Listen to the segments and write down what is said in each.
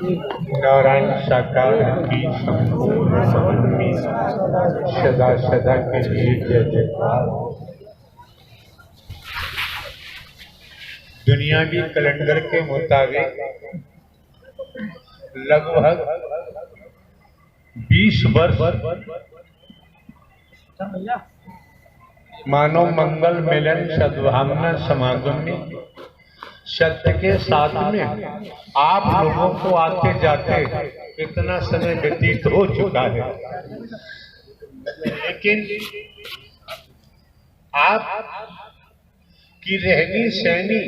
नारायण साकार की संपूर्ण समन्वय सदा सदा के लिए जय जयकार। दुनियावी कैलेंडर के मुताबिक लगभग 20 वर्ष मानव मंगल मिलन सद्भावना समागम में सत्य के साथ में आप लोगों को आते जाते इतना समय व्यतीत हो चुका है, लेकिन आप की रहनी सहनी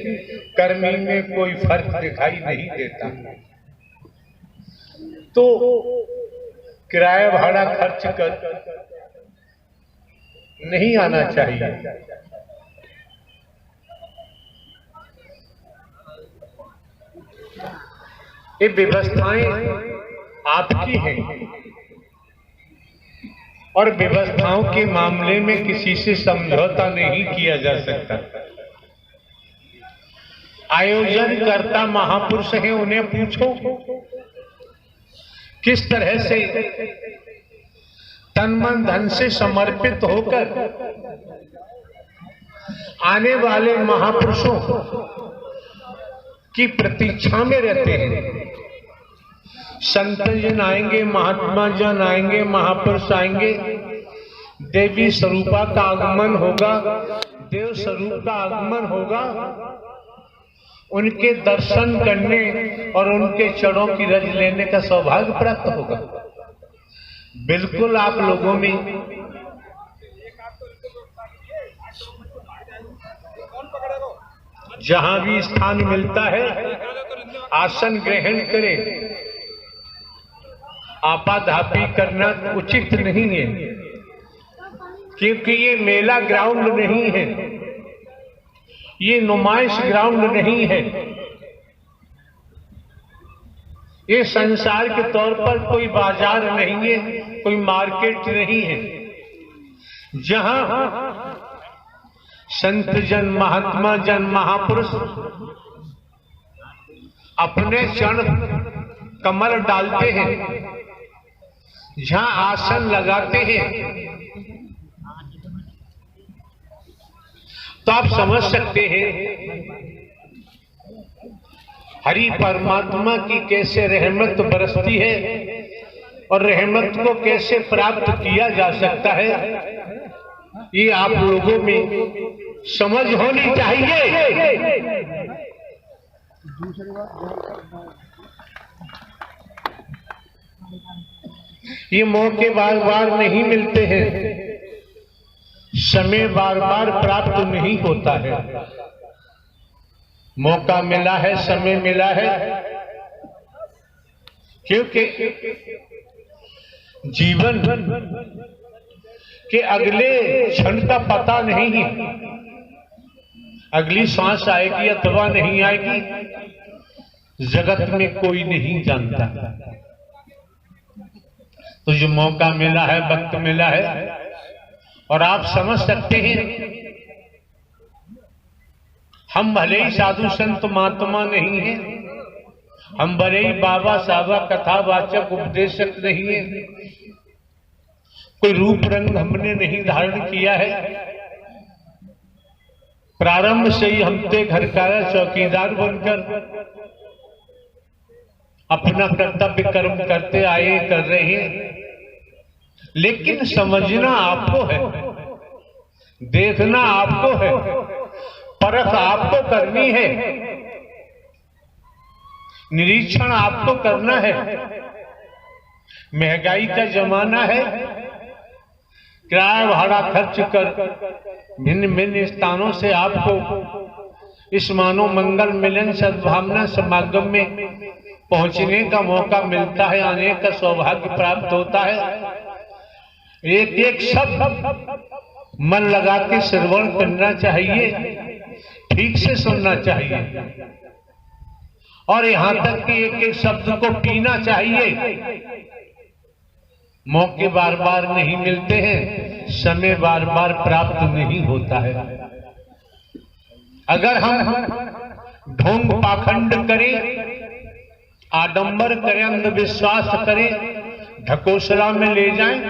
कर्मी में कोई फर्क दिखाई नहीं देता। तो किराया भाड़ा खर्च कर नहीं आना चाहिए। ये व्यवस्थाएं आपकी हैं और व्यवस्थाओं के मामले में किसी से समझौता नहीं किया जा सकता। आयोजनकर्ता महापुरुष हैं, उन्हें पूछो किस तरह से तन मन धन से समर्पित होकर आने वाले महापुरुषों की प्रतीक्षा में रहते हैं। संत जन आएंगे, महात्मा जन आएंगे, महापुरुष आएंगे, देवी स्वरूपा का आगमन होगा, देव स्वरूप का आगमन होगा। उनके दर्शन करने और उनके चरणों की रज लेने का सौभाग्य प्राप्त होगा। बिल्कुल आप लोगों में जहां भी स्थान मिलता है आसन ग्रहण करें। आपाधापी करना उचित नहीं है, क्योंकि ये मेला ग्राउंड नहीं है, ये नुमाइश ग्राउंड नहीं है। ये संसार के तौर पर कोई बाजार नहीं है, कोई मार्केट नहीं है, जहां संत जन, महात्मा जन, महापुरुष अपने चरण कमल डालते हैं, जहां आसन लगाते हैं। तो आप समझ सकते हैं हरि परमात्मा की कैसे रहमत बरसती है और रहमत को कैसे प्राप्त किया जा सकता है, ये आप लोगों में समझ होनी चाहिए। ये मौके बार बार नहीं मिलते हैं, समय बार बार प्राप्त नहीं होता है। मौका मिला है, समय मिला है, क्योंकि जीवन के अगले क्षण का पता नहीं है, अगली सांस आएगी अथवा नहीं आएगी, जगत में कोई नहीं जानता। तो जो मौका मिला है, वक्त मिला है, और आप समझ सकते हैं हम भले ही साधु संत महात्मा नहीं है, हम भले ही बाबा साहबा कथावाचक उपदेशक नहीं है, कोई रूप रंग हमने नहीं धारण किया है। प्रारंभ से ही हम थे घर का चौकीदार बनकर अपना कर्तव्य कर्म करते आए, कर रहे हैं। लेकिन समझना आपको है, देखना आपको है, परख आपको करनी है, निरीक्षण आपको करना है। महंगाई का जमाना है, किराया भाड़ा खर्च कर भिन्न भिन्न स्थानों से आपको इस मानव मंगल मिलन सद्भावना समागम में पहुंचने का मौका मिलता है, आने का सौभाग्य प्राप्त होता है। एक एक शब्द मन लगा के श्रवण करना चाहिए, ठीक से सुनना चाहिए, और यहां तक कि एक एक शब्द को पीना चाहिए। मौके बार बार नहीं मिलते हैं, समय बार बार प्राप्त नहीं होता है। अगर हम ढोंग पाखंड करें आडंबर करें, अंधविश्वास करें, ढकोसला में ले जाएं,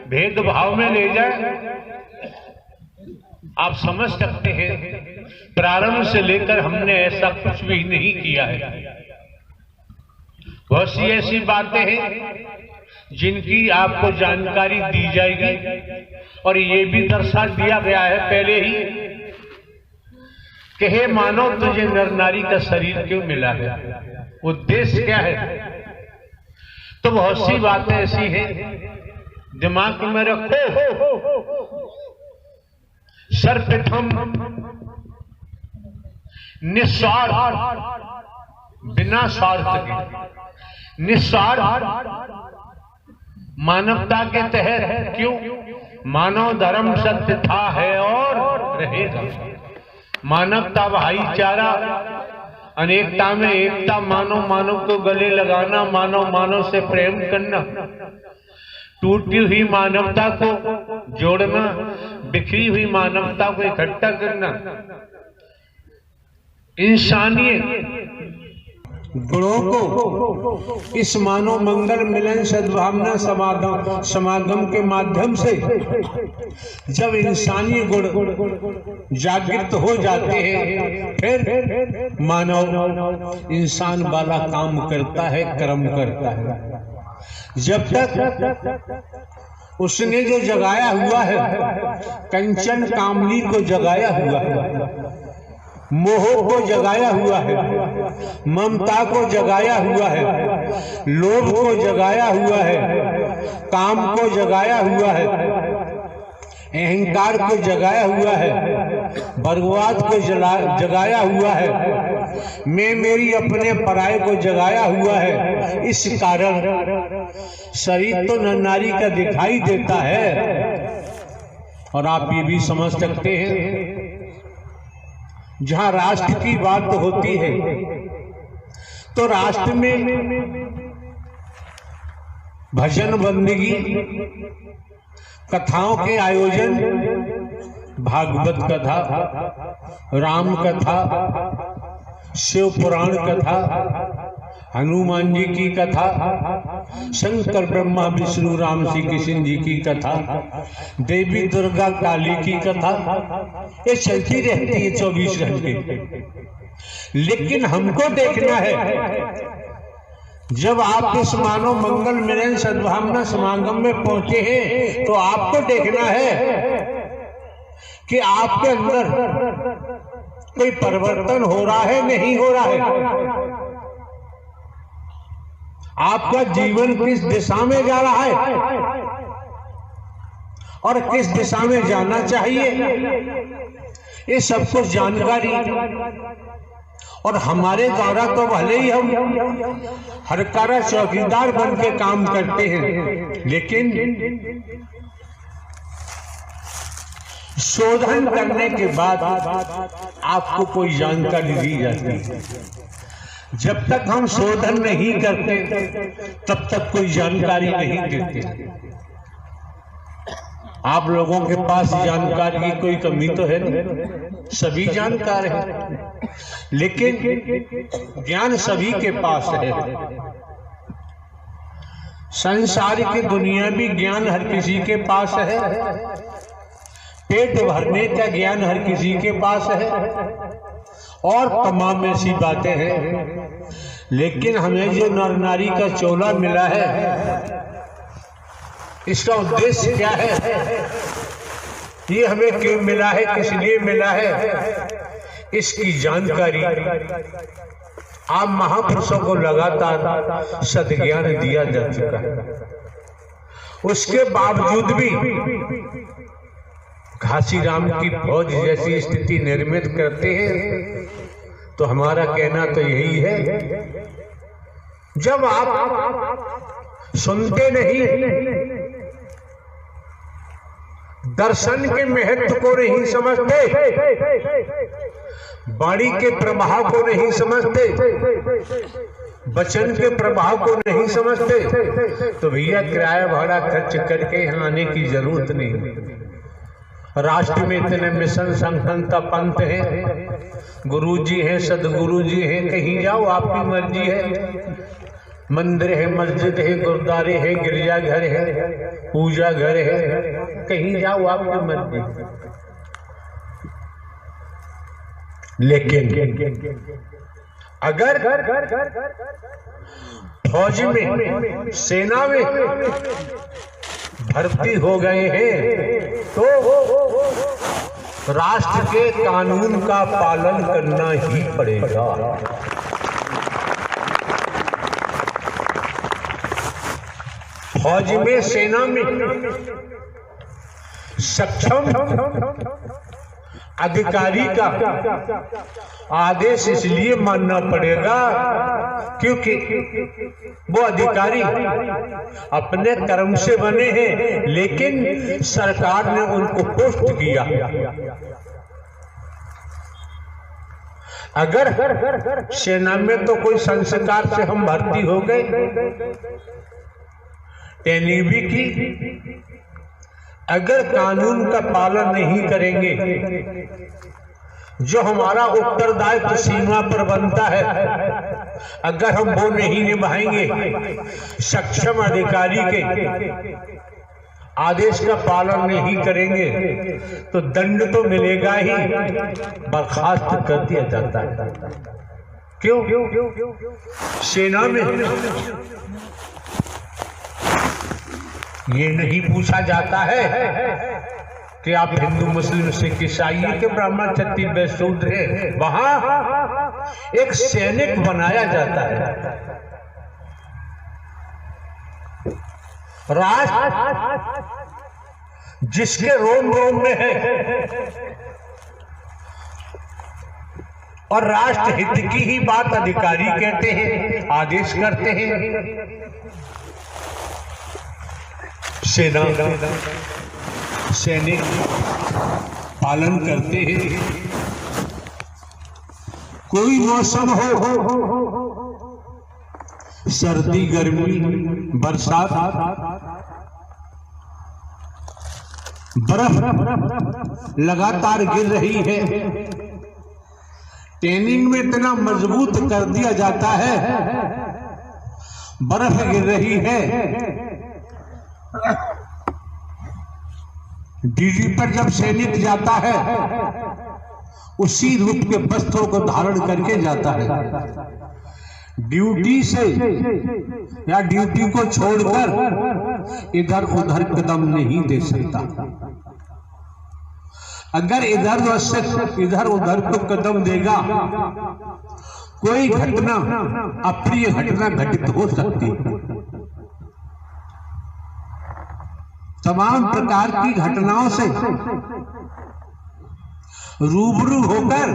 भेदभाव में ले जाएं। आप समझ सकते हैं प्रारंभ से लेकर हमने ऐसा कुछ भी नहीं किया है। बहुत सी ऐसी बातें हैं जिनकी आपको जानकारी दी जाएगी और ये भी दर्शा दिया गया है पहले ही कि हे मानव तुझे नर नारी का शरीर क्यों मिला है, उद्देश्य क्या है। तो बहुत सी बातें ऐसी हैं दिमाग में रखो। सर्वप्रथम निस्वार्थ, बिना स्वार्थ के, निस्वार्थ मानवता के तहत। क्यों? मानव धर्म सत्य था, है और रहेगा। मानवता भाईचारा, अनेकता में एकता, मानव मानव को गले लगाना, मानव मानव से प्रेम करना, टूटी हुई मानवता को जोड़ना, बिखरी हुई मानवता को इकट्ठा करना, इंसानियत गुणों को इस मानव मंगल मिलन सद्भावना समागम के माध्यम से जब इंसानी गुण जागृत हो जाते हैं, फिर मानव इंसान वाला काम करता है, कर्म करता है। जब तक उसने जो जगाया हुआ है, कंचन कामनी को जगाया हुआ है, मोह को जगाया हुआ है, ममता को जगाया हुआ है, लोभ को जगाया हुआ है, काम को जगाया हुआ है, अहंकार को जगाया हुआ है, बर्बाद को जगाया हुआ है, मैं मेरी अपने पराये को जगाया हुआ है। इस कारण शरीर तो नर नारी का दिखाई देता है। और आप ये भी समझ सकते हैं जहां राष्ट्र की बात होती है तो राष्ट्र में भजन बंदगी, कथाओं के आयोजन, भागवत कथा, राम कथा, शिव पुराण कथा, हनुमान जी की कथा, शंकर ब्रह्मा विष्णु राम श्री कृष्ण जी की कथा, देवी दुर्गा काली की कथा, ये चलती रहती है 24 घंटे। लेकिन हमको देखना है, जब आप इस मानव मंगल मिलन सद्भावना समागम में पहुंचे हैं तो आपको देखना है कि आपके अंदर कोई परिवर्तन हो रहा है, नहीं हो रहा है। आपका जीवन किस दिशा में जा रहा है और किस दिशा में जाना चाहिए, ये सब कुछ जानकारी। और हमारे द्वारा तो भले ही हम हरकारा चौकीदार बन के काम करते हैं, लेकिन शोधन करने के बाद आपको कोई जानकारी दी जाती है। जब तक हम शोधन नहीं करते तब तक कोई जानकारी नहीं देते। आप लोगों के पास जानकारी की कोई कमी तो है नहीं, सभी जानकार हैं, लेकिन ज्ञान सभी के पास है। संसार की दुनियावी ज्ञान हर किसी के पास है, पेट भरने का ज्ञान हर किसी के पास है और तमाम ऐसी बातें हैं। लेकिन हमें जो नर नारी का चोला मिला है, इसका उद्देश्य क्या है, ये हमें क्यों मिला है, किस लिए मिला है, इसकी जानकारी आप महापुरुषों को लगातार सद्ज्ञान दिया जा चुका है। उसके बावजूद भी घासीराम की फौज जैसी स्थिति निर्मित करते हैं, तो हमारा कहना तो यही है, जब आप सुनते नहीं, दर्शन के महत्व को नहीं समझते, वाणी के प्रभाव को नहीं समझते, वचन के प्रभाव को नहीं समझते, तो भैया किराया भाड़ा खर्च करके यहाँ आने की जरूरत नहीं। राष्ट्र में इतने मिशन संघनता पंथ हैं, गुरु जी हैं, सदगुरु जी हैं, कहीं जाओ आपकी मर्जी है। मंदिर है, मस्जिद है, गुरुद्वारे है, गिरजाघर है, पूजा घर है, कहीं जाओ आपकी मर्जी। लेकिन अगर फौज में, सेना में भर्ती हो गए हैं तो राष्ट्र के कानून का पालन करना ही पड़ेगा। फौज में, सेना में सक्षम अधिकारी का आदेश इसलिए मानना पड़ेगा क्योंकि वो अधिकारी अपने कर्म से बने हैं, लेकिन सरकार ने उनको पोस्ट किया। अगर सेना में तो कोई संस्कार से हम भर्ती हो गए, ट्रेनिंग भी की, अगर कानून का पालन नहीं करेंगे, जो हमारा उत्तरदायित्व सीमा पर बनता है, अगर हम वो नहीं निभाएंगे, सक्षम अधिकारी के आदेश का पालन नहीं करेंगे, तो दंड तो मिलेगा ही, बर्खास्त कर दिया जाता है। क्यों? सेना में ये नहीं पूछा जाता है कि आप हिंदू, मुस्लिम, सिख, ईसाई के ब्राह्मण, क्षत्रिय, वैश्य, शूद्र हैं। वहां एक सैनिक बनाया जाता है। राष्ट्र जिसके रोम रोम में है और राष्ट्र हित की ही बात अधिकारी कहते हैं, आदेश करते हैं। सेना, सैनिक पालन करते हैं। कोई मौसम हो, सर्दी, गर्मी, बरसात, बर्फ लगातार गिर रही है, ट्रेनिंग में इतना मजबूत कर दिया जाता है, बर्फ गिर रही है, ड्यूटी पर जब सैनिक जाता है उसी रूप के वस्त्रों को धारण करके जाता है। ड्यूटी से या ड्यूटी को छोड़कर इधर उधर कदम नहीं दे सकता। अगर इधर उधर को कदम देगा, कोई घटना, अप्रिय घटना घटित हो सकती है। तमाम प्रकार की घटनाओं से रूबरू होकर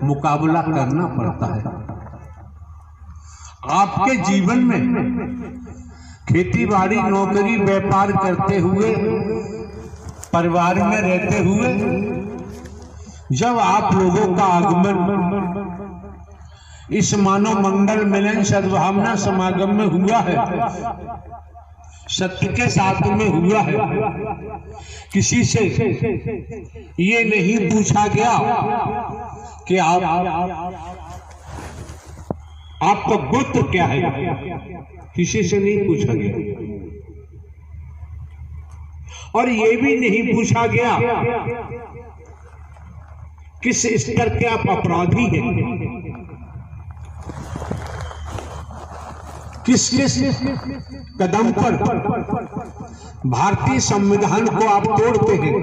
मुकाबला करना पड़ता है। आपके जीवन में खेती बाड़ी, नौकरी, व्यापार करते हुए, परिवार में रहते हुए, जब आप लोगों का आगमन इस मानव मंगल मिलन सद्भावना समागम में हुआ है, सत्य के साथ में हुआ है, किसी से ये नहीं पूछा गया कि आपका गोत्र क्या है, किसी से नहीं पूछा गया। और ये भी नहीं पूछा गया किस स्तर के आप अपराधी हैं, किस किस कदम पर भारतीय संविधान को आप तोड़ते हैं,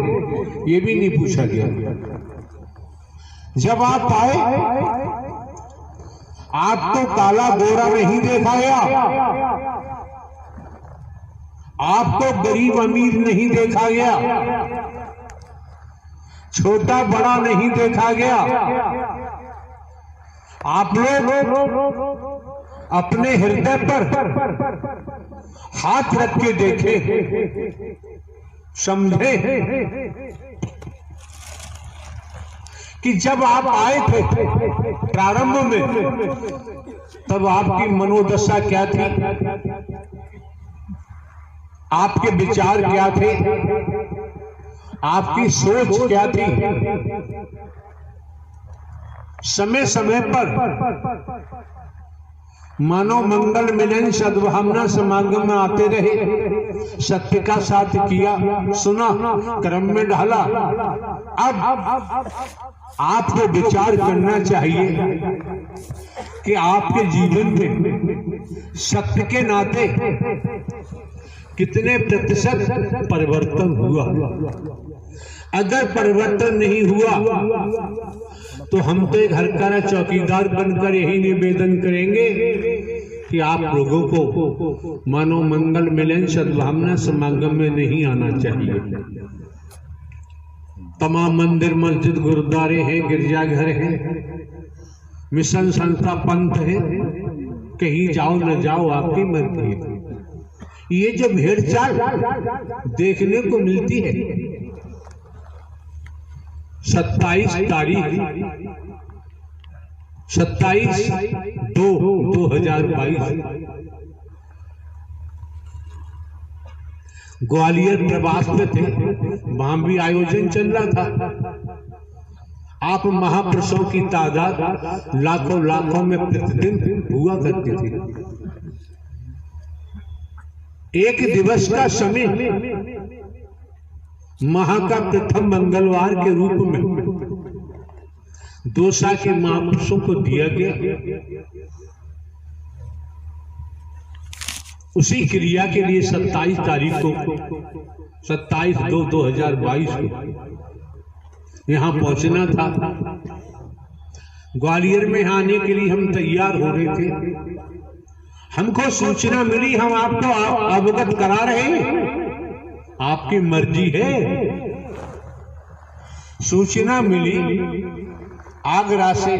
ये भी नहीं पूछा गया। जब आप आए, आपको काला गोरा नहीं देखा गया, आपको गरीब अमीर नहीं देखा गया, छोटा बड़ा नहीं देखा गया। आप लोग अपने हृदय पर हाथ रख के देखे, समझे कि जब आप आए थे प्रारंभ में, तब आपकी मनोदशा क्या थी, आपके विचार क्या थे, आपकी सोच क्या थी? समय समय पर मानव मंगल मिलन सद्भावना समागम में आते रहे, सत्य का साथ किया, सुना, क्रम में ढाला। अब आपको विचार करना चाहिए कि आपके जीवन में सत्य के नाते कितने प्रतिशत परिवर्तन हुआ। अगर परिवर्तन नहीं हुआ तो हम तो एक हल्का चौकीदार बनकर यही निवेदन करेंगे कि आप लोगों को मानव मंगल मिलन सद्भावना समागम में नहीं आना चाहिए। तमाम मंदिर, मस्जिद, गुरुद्वारे हैं, गिरजाघर हैं, मिशन संस्था, पंथ है, कहीं जाओ न जाओ आपकी मर्जी। ये जो भेड़चाल देखने को मिलती है, 27 तारीख 27/2/2022 ग्वालियर प्रवास में थे, वहां भी आयोजन चल रहा था। आप महापुरुषों की तादाद लाखों लाखों में प्रतिदिन हुआ करती थी। एक दिवस का समय माह का प्रथम मंगलवार के रूप में दोसा के महापुरुषों को दिया गया। उसी क्रिया के लिए 27 तारीख को 27/2/2022 को यहाँ पहुंचना था। ग्वालियर में आने के लिए हम तैयार हो रहे थे। हमको सूचना मिली, हम आपको अवगत करा रहे हैं, आपकी मर्जी है। सूचना मिली आगरा से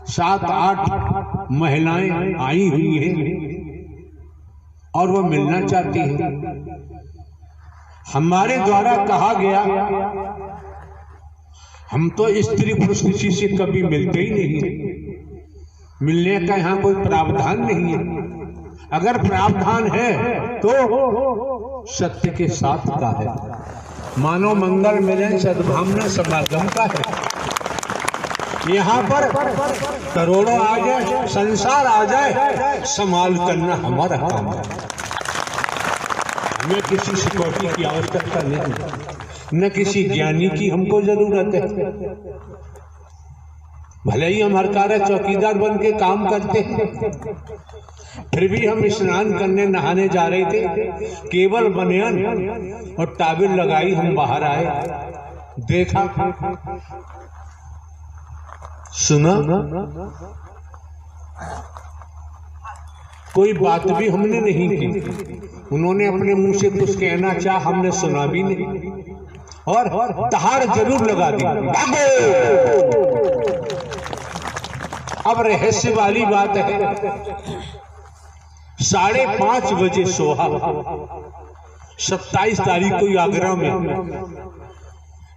7-8 महिलाएं आई हुई हैं और वो मिलना चाहती हैं। हमारे द्वारा कहा गया, हम तो स्त्री पुरुष किसी से कभी मिलते ही नहीं, मिलने का यहाँ कोई प्रावधान नहीं है। अगर प्रावधान है तो सत्य के साथ का है, मानव मंगल मिलन सद्भावना समागम का है। यहाँ पर करोड़ों आ जाए, संसार आ जाए, संभाल करना हमारा काम है। हमें किसी सिक्योरिटी की आवश्यकता नहीं, न किसी ज्ञानी की हमको जरूरत है। भले ही हम हरकारा चौकीदार बन के काम करते हैं, फिर भी हम स्नान करने नहाने जा रहे थे, केवल बनियान और टाबिल लगाई हम बाहर आए, देखा, सुना, कोई बात भी हमने नहीं की। उन्होंने अपने मुंह से कुछ कहना चाहा, हमने सुना भी नहीं और दहाड़ जरूर लगा दी, भागो। अब रहस्य वाली बात है, 5:30 बजे सोहा 27 तारीख को आगरा में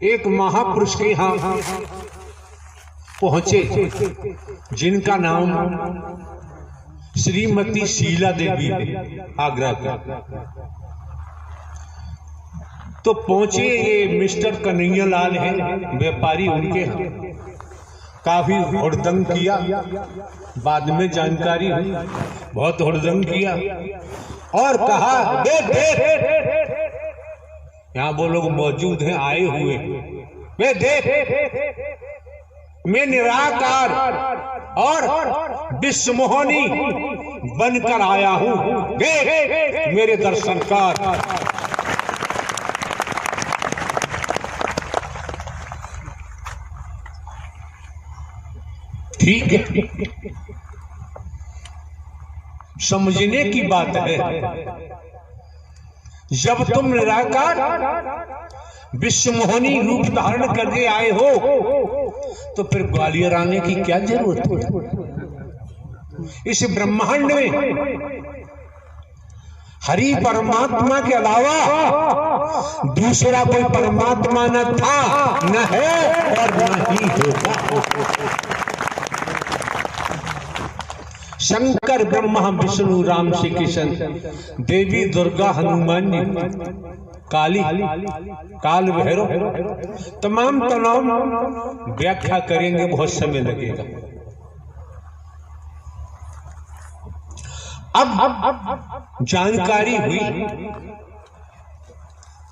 एक महापुरुष के यहाँ पहुंचे, जिनका नाम श्रीमती शीला देवी है, आगरा का। तो पहुंचे, ये मिस्टर कन्हैया लाल है, व्यापारी, उनके यहाँ काफी हुड़दंग किया। बाद में जानकारी हुई बहुत हुड़दंग किया और कहा, यहाँ वो लोग मौजूद हैं, आए हुए, वे देख, मैं निराकार और विश्वमोहनी बनकर आया हूं, देख मेरे दर्शन कर। ठीक है, समझने की बात है। जब तुम निराकार विश्वमोहनी रूप धारण करके आए हो तो फिर ग्वालियर आने की क्या जरूरत है? इस ब्रह्मांड में हरि परमात्मा के अलावा दूसरा कोई परमात्मा न था, न है और न ही होगा। शंकर ब्रह्मा विष्णु राम श्री कृष्ण, देवी दुर्गा हनुमान जी, काली काल भैरव, तमाम व्याख्या करेंगे, बहुत समय लगेगा। अब जानकारी हुई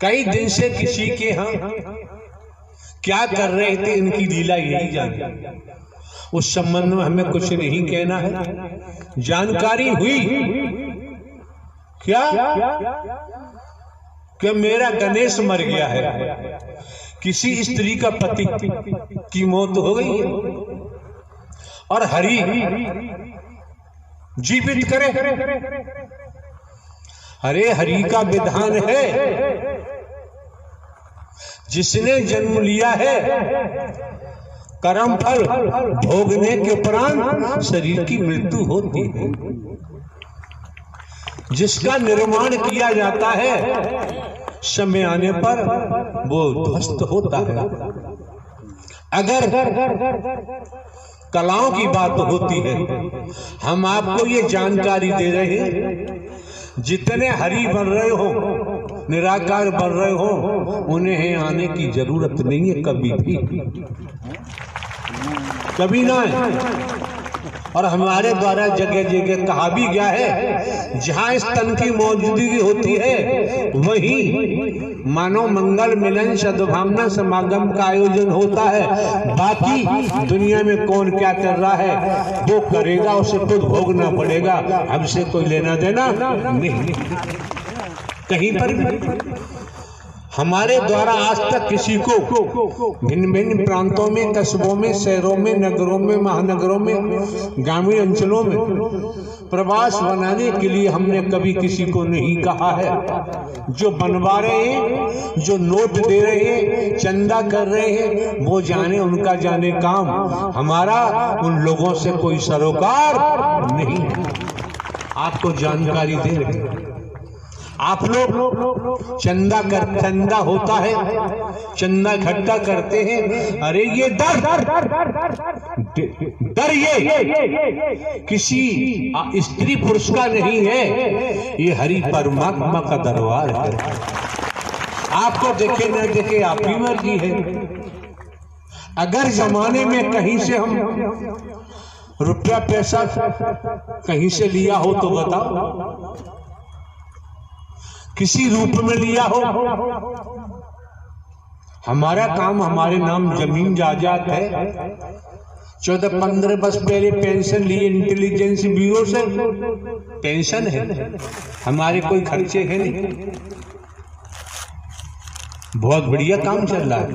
कई दिन से किसी के यहाँ क्या कर रहे थे, इनकी लीला यही जानी, उस संबंध में हमें कुछ नहीं कहना है। जानकारी हुई क्या कि मेरा गणेश मर गया है, किसी स्त्री का पति की मौत हो गई है और हरि जीवित करे। अरे हरि का विधान है, जिसने जन्म लिया है कर्म फल भोगने के उपरांत शरीर की मृत्यु होती है। जिसका निर्माण किया जाता है समय आने पर वो ध्वस्त होता है। अगर कलाओं की बात होती है, हम आपको ये जानकारी दे रहे हैं, जितने हरि बन रहे हो, निराकार बन रहे हो, उन्हें आने की जरूरत नहीं है, कभी भी, कभी ना है। और हमारे द्वारा जगह जगह कहा भी गया है, जहां स्तन की मौजूदगी होती है वहीं मानव मंगल मिलन सद्भावना समागम का आयोजन होता है। बाकी दुनिया में कौन क्या कर रहा है वो करेगा, उसे खुद भोगना पड़ेगा, हमसे कोई लेना देना नहीं। कहीं पर भी हमारे द्वारा आज तक किसी को भिन्न भिन्न प्रांतों में, कस्बों में, शहरों में, नगरों में, महानगरों में, ग्रामीण अंचलों में प्रवास बनाने के लिए हमने कभी किसी को नहीं कहा है। जो बनवा रहे हैं, जो नोट दे रहे हैं, चंदा कर रहे हैं, वो जाने, उनका जाने काम, हमारा उन लोगों से कोई सरोकार नहीं। आपको जानकारी दे रहे हैं, आप लोग चंदा होता है, चंदा इकट्ठा करते हैं। अरे ये दर ये किसी स्त्री पुरुष का नहीं है, ये हरि परमात्मा का दरबार है। आपको देखे न देखे आपकी मर्जी है। अगर जमाने में कहीं से हम रुपया पैसा कहीं से लिया हो तो बताओ, किसी रूप में लिया हो। हमारा काम, हमारे नाम जमीन जायदाद है। 14-15 वर्ष पहले पेंशन लिए इंटेलिजेंस ब्यूरो से, पेंशन है, हमारे कोई खर्चे हैं नहीं, बहुत बढ़िया काम चल रहा है।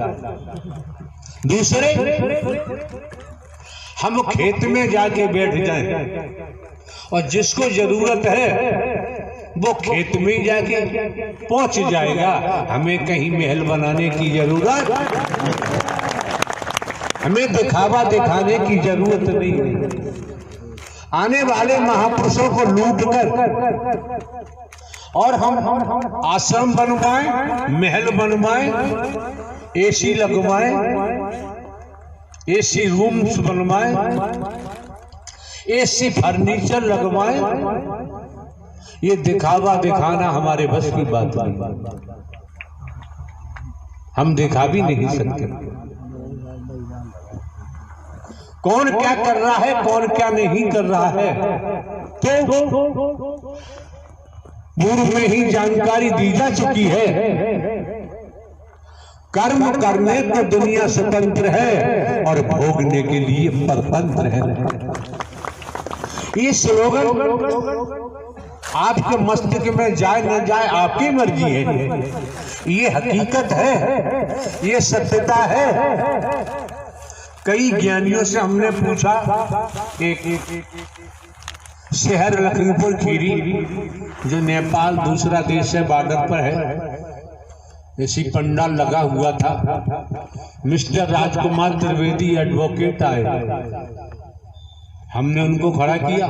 दूसरे, हम खेत में जाके बैठ जाएं और जिसको जरूरत है वो खेत में जाके पहुंच जाएगा, हमें कहीं महल बनाने की जरूरत, हमें दिखावा दिखाने की जरूरत नहीं है। आने वाले महापुरुषों को लूट कर और हम आश्रम बनवाएं, महल बनवाएं, एसी लगवाएं, एसी रूम्स बनवाएं, एसी फर्नीचर लगवाएं, ये दिखावा दिखाना हमारे बस की बात नहीं, हम दिखा भी नहीं सकते। कौन क्या कर रहा है, कौन क्या नहीं कर रहा है, तो पूर्व में ही जानकारी दी जा चुकी है। कर्म करने को दुनिया स्वतंत्र है और भोगने के लिए परतंत्र है। ये स्लोगन आपके मस्तिष्क में जाए न जाए आपकी मर्जी है, ये हकीकत है, ये सत्यता है। कई ज्ञानियों से हमने पूछा, एक शहर लखीमपुर खीरी जो नेपाल दूसरा देश है, बॉर्डर पर है, ऐसी पंडाल लगा हुआ था। मिस्टर राजकुमार त्रिवेदी एडवोकेट आए, हमने उनको खड़ा किया,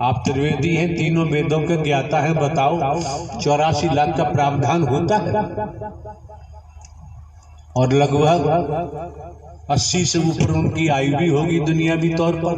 आप त्रिवेदी हैं, तीनों वेदों के ज्ञाता हैं, बताओ 84 लाख का प्रावधान होता है और लगभग 80 से ऊपर उनकी आयु भी होगी दुनियावी तौर पर।